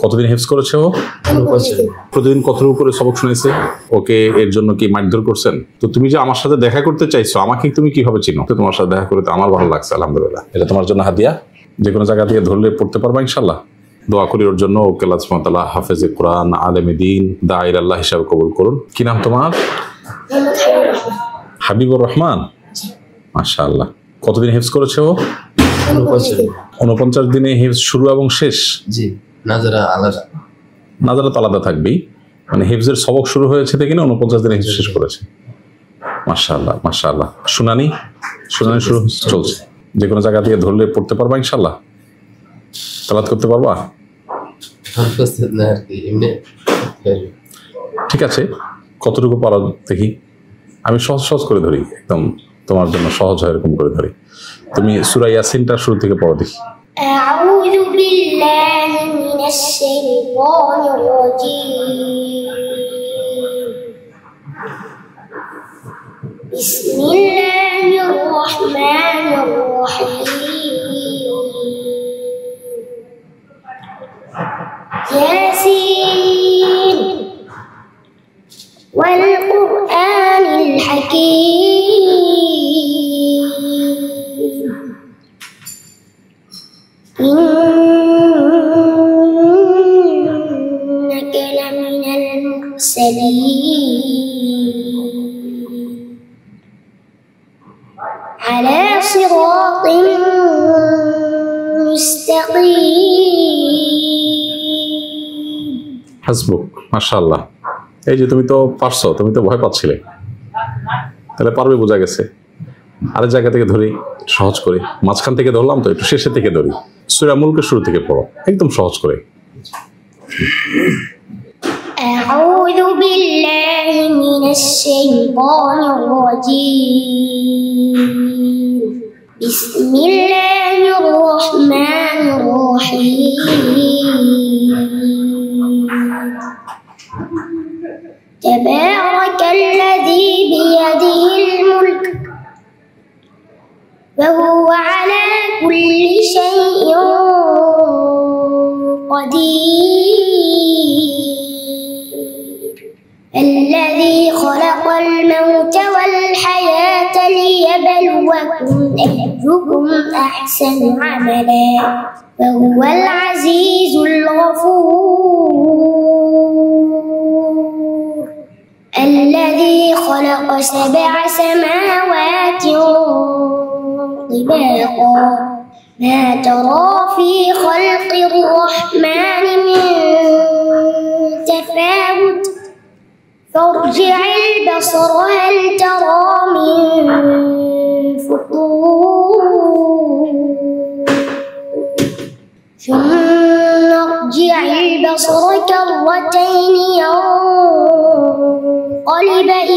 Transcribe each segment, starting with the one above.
কতদিন হিফজ করেছে ও? প্রতিদিন কতটুকু করে সবক শুনেছে? ওকে এর জন্য কি মারধর করছেন? তো তুমি যে আমার সাথে দেখা করতে চাইছো, আমাকে তুমি কিভাবে চিনো? তো তোমার সাথে দেখা করে তো আমার ভালো লাগছে, আলহামদুলিল্লাহ। এটা তোমার জন্য হাদিয়া। যে কোনো জায়গা থেকে ধরলে পড়তে পারবা ইনশাল্লাহ। দোয়া করি ওর জন্য, ওকে আল্লাহ সুবহানাহু ওয়া তাআলা হাফেজে কোরআন, আলেমে দ্বীন, দাঈ আল্লাহ হিসাবে কবুল করুন। কি নাম তোমার? হাবিবুর রহমান। মাশাআল্লাহ। কতদিন হিফজ করেছে ও? 49 দিনে হিফজ শুরু এবং শেষ? জি। নাজারা আলাদা। নাজারা তো আলাদা থাকবেই, মানে হিফজের সবক শুরু হয়েছে থেকে 49 দিনে হিফজ শেষ করেছে। মাশাআল্লাহ মাশাআল্লাহ। শুনানি শুরু চলছে। যে কোনো জায়গা থেকে ধরলে পড়তে পারবা ইনশাল্লাহ? তেলাওয়াত করতে পারবা? ঠিক আছে, কতটুকু পারো দেখি। আমি সহজ করে ধরি, একদম তোমার জন্য সহজ হয় এরকম করে ধরি। তুমি সূরা ইয়াসিনটা শুরু থেকে পড়ো দেখি। আউযু বিল্লাহি মিনাশ শাইতানির রাজীম। বিসমিল্লাহির রাহমানির রাহিম। ইয়াসিন ওয়াল কুরআনিল হাকীম। ইন্নাকা লামিনাল মুরসালিন আলা সিরাতিন মুস্তাকিম। হাসবুক। মাশাআল্লাহ। এই যে তুমি তো পারছো, তুমি তো ভয় পাচ্ছিলে, তাহলে পারবে বোঝা গেছে। আরেক জায়গা থেকে ধরি সহজ করে, মাঝখান থেকে ধরলাম তো, একটু শেষের থেকে ধরি। সূরা মুলকের শুরু থেকে পড়ো, একদম সহজ করে। আউযু বিল্লাহি মিনাশ শাইতানির রাজীম। বিসমিল্লাহির রাহমানির রাহিম। তাবারাকাল্লাযী বিয়াদিহিল মুলক وهو على كل شيء قدير الذي خلق الموت والحياة ليبلوكم أيكم أحسن عملا وهو العزيز الغفور الذي خلق 7 سماوات طباقا ما ترى في خلق الرحمن من تفاوت فارجع البصر هل ترى من فطور ثم ارجع البصر كرتين ينقلب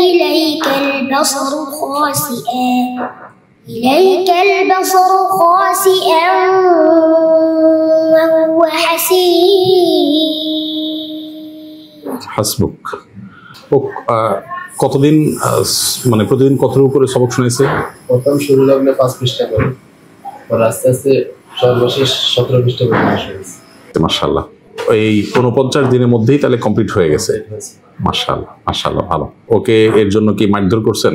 إليك البصر خاسئا وهو حسير হাসবুক। ও কতদিন মানে প্রতিদিন কতটুকু করে সবক শুনেছে? প্রথম শুরু লগ্নে 5 পৃষ্ঠা করে, পর আস্তে আস্তে সর্বশেষ 17 পৃষ্ঠা করে শুনেছে। মাশাআল্লাহ। এই 49 দিনের মধ্যেই তাহলে কমপ্লিট হয়ে গেছে। মাশাআল্লাহ মাশাআল্লাহ, ভালো। ওকে এর জন্য কি মারধর করছেন?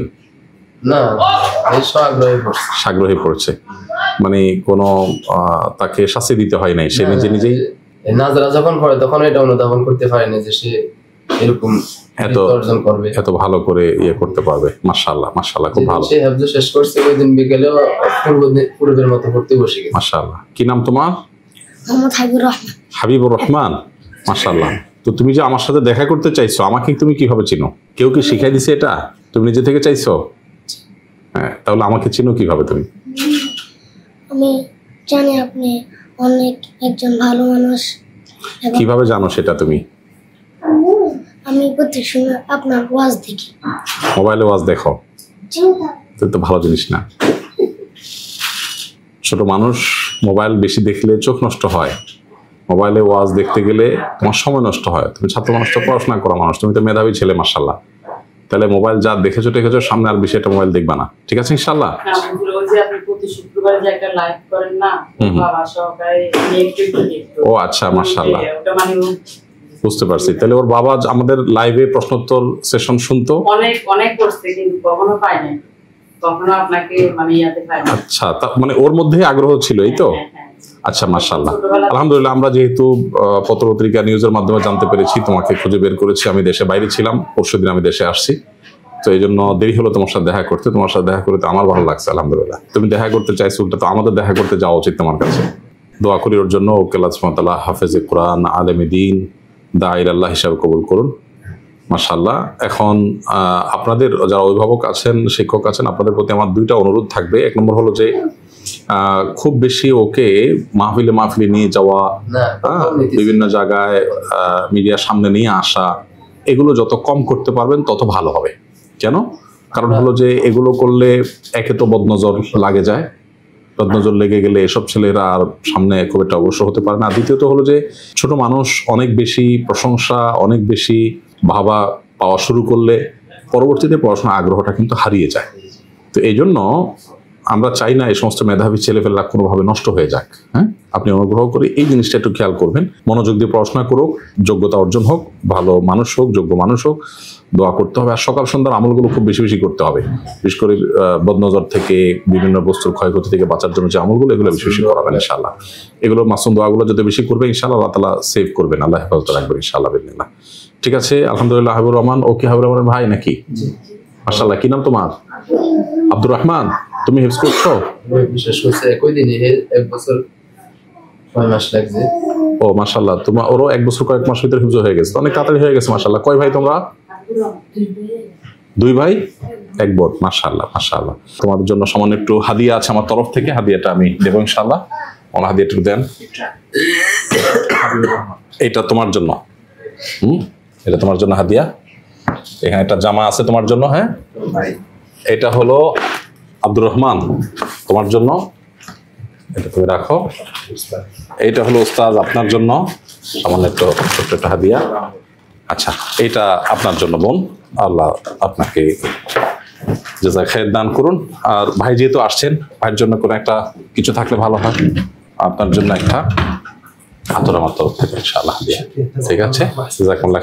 না, এই সাগ্রহে পড়ছে, মানে কোনো তাকে শাস্তি দিতে হয় নাই, সে নিজে নিজেই নাজরা যখন পড়ে তখন এটা অনুধাবন করতে পারে না যে সে এরকম অর্জন করবে, এত ভালো করে ইয়ে করতে পারবে। মাশাআল্লাহ মাশাআল্লাহ, খুব ভালো। সে হাফজ শেষ করছে, ওই দিন বিকেলে পূর্বের মতো পড়তে বসে গেছে। মাশাআল্লাহ। কি নাম তোমার? মোহাম্মদ হাবিবুর রহমান। হাবিবুর রহমান। মাশাআল্লাহ। তো তুমি যে আমার সাথে দেখা করতে চাইছো, আমাকে তুমি কিভাবে চিনো? কেউ কি শিখাই দিছে এটা? তুমি নিজে থেকে চাইছো? হ্যাঁ, তাহলে আমাকে চিনো কিভাবে তুমি? আমি জানি আপনি অনেক একজন ভালো মানুষ। কিভাবে জানো সেটা তুমি? আমি প্রত্যেক সময় আপনার ওয়াজ দেখি। মোবাইলে ওয়াজ দেখো? তো ভালো জিনিস না। ছোট মানুষ মোবাইল বেশি দেখলে চোখ নষ্ট হয়, মোবাইলে ওয়াজ দেখতে গেলে তোমার সময় নষ্ট হয়। তুমি ছাত্র মানুষ তো, পড়াশোনা করা মানুষ, তুমি তো মেধাবী ছেলে মাশাআল্লাহ। তাহলে মোবাইল যা দেখেছো সামনে আর বেশি একটা মোবাইল দেখবা না, ঠিক আছে ইনশাআল্লাহ? প্রতি শুক্রবারে যে একটা লাইভ করেন না বাবা সহকারে একটু দেখতো। ও আচ্ছা, মাশাআল্লাহ, ওটা মানে বুঝতে পারছি। তাহলে ওর বাবা আমাদের লাইভে প্রশ্নোত্তর সেশন শুনতো, অনেক অনেক করছে কিন্তু কখনো পায় নাই, কখনো আপনাকে মানে ইয়াতে পায় না। আচ্ছা, মানে ওর মধ্যে আগ্রহ ছিল, এই তো। আচ্ছা, মাশাআল্লাহ, আলহামদুলিল্লাহ। আমরা যেহেতু পত্রপত্রিকা নিউজের মাধ্যমে জানতে পেরেছি, তোমাকে খুঁজে বের করেছি। আমি দেশে বাইরে ছিলাম, পরশুদিন আমি দেশে আসছি, তো এই জন্য দেরি হলো তোমার সাথে দেখা করতে। তোমার সাথে দেখা করতে আমার ভালো লাগছে, আলহামদুলিল্লাহ। তুমি দেখা করতে চাইছো, উল্টা তো আমাদের দেখা করতে যাওয়া উচিত তোমার কাছে। দোয়া করি ওর জন্য, ওকে আল্লাহ সুবহানাহু ওয়া তাআলা হাফেজে কোরআন, আলেমে দ্বীন, দাঈর আল্লাহ হিসাবে কবুল করুন, মাশাআল্লাহ। এখন আপনাদের যারা অভিভাবক আছেন, শিক্ষক আছেন, আপনাদের প্রতি আমার দুইটা অনুরোধ থাকবে। এক নম্বর হলো যে খুব বেশি ওকে মাহফিলে নিয়ে যাওয়া, বিভিন্ন জায়গায় মিডিয়ার সামনে নিয়ে আসা, এগুলো যত কম করতে পারবেন তত ভালো হবে। কেন? কারণ হলো যে এগুলো করলে একে তো বদনজর লাগে যায়, বদনজর লেগে গেলে এসব ছেলেরা আর সামনে খুব একটা অবশ্য হতে পারে না। দ্বিতীয়ত হলো যে ছোট মানুষ অনেক বেশি প্রশংসা, অনেক বেশি ভাবা পাওয়া শুরু করলে পরবর্তীতে পড়াশোনার আগ্রহটা কিন্তু হারিয়ে যায়। তো এই জন্য আমরা চাই না এই সমস্ত মেধাবী ছেলেপেলেরা কোনোভাবে নষ্ট হয়ে যাক। হ্যাঁ, আপনি অনুগ্রহ করে এই জিনিসটা একটু খেয়াল করবেন। মনোযোগ দিয়ে পড়াশোনা করুক, যোগ্যতা অর্জন হোক, ভালো মানুষ হোক, যোগ্য মানুষ হোক, দোয়া করতে হবে। আর সকাল সন্ধ্যার আমলগুলো খুব বেশি বেশি করতে হবে, বিশেষ করে বদনজর থেকে, বিভিন্ন বস্তুর ক্ষয়ক্ষতি থেকে বাঁচার জন্য যে আমলগুলো, এগুলো বেশি বেশি করাবেন ইনশাআল্লাহ। এগুলো মাসুম দোয়াগুলো যদি বেশি করবে ইনশাআল্লাহ, আল্লাহ তাআলা সেভ করবেন, আল্লাহ হেফাজত রাখবেন ইনশাআল্লাহ বিসমিল্লাহ। ঠিক আছে, আলহামদুলিল্লাহ। হাবিবুর রহমান, ওকে হাবিবুর রহমানের ভাই নাকি? মাশাআল্লাহ। কি নাম তোমার? আব্দুর রহমান। তুমি হিফজ করছো? বিশেষ করছে একই দিনে 1 বছর 6 মাস লাগছে। ও মাশাআল্লাহ, তোমার ওরও 1 বছর কয়েক মাস ভিতরে হিফজ হয়ে গেছে, অনেক তাড়াতাড়ি হয়ে গেছে মাশাআল্লাহ। কয় ভাই তোমরা? 2 ভাই 1 বোন। মাশাআল্লাহ, মাশাআল্লাহ। তোমাদের জন্য সামান্য একটু হাদিয়া আছে আমার তরফ থেকে, হাদিয়াটা আমি দেবো ইনশাআল্লাহ। ওনার হাদিয়াটা দেন, এটা তোমার জন্য। এটা তোমার জন্য হাদিয়া। এখানে একটা জামা আছে তোমার জন্য। হ্যাঁ, এটা হলো আব্দুর রহমান, তোমার জন্য, এটা তুমি রাখো। এইটা হলো উস্তাদ আপনার জন্য, সামান্য একটু ছোট্ট একটা হাদিয়া। আচ্ছা, এইটা আপনার জন্য বোন, আল্লাহ আপনাকে জাযায়ে খায়ের দান করুন। আর ভাই যেহেতু আসছেন, ভাইয়ের জন্য কোনো একটা কিছু থাকলে ভালো হয়। আপনার জন্য একটা আতর আমার তরফ থেকে ইনশাআল্লাহ হাদিয়া। ঠিক আছে, জাযাকুমুল্লাহ।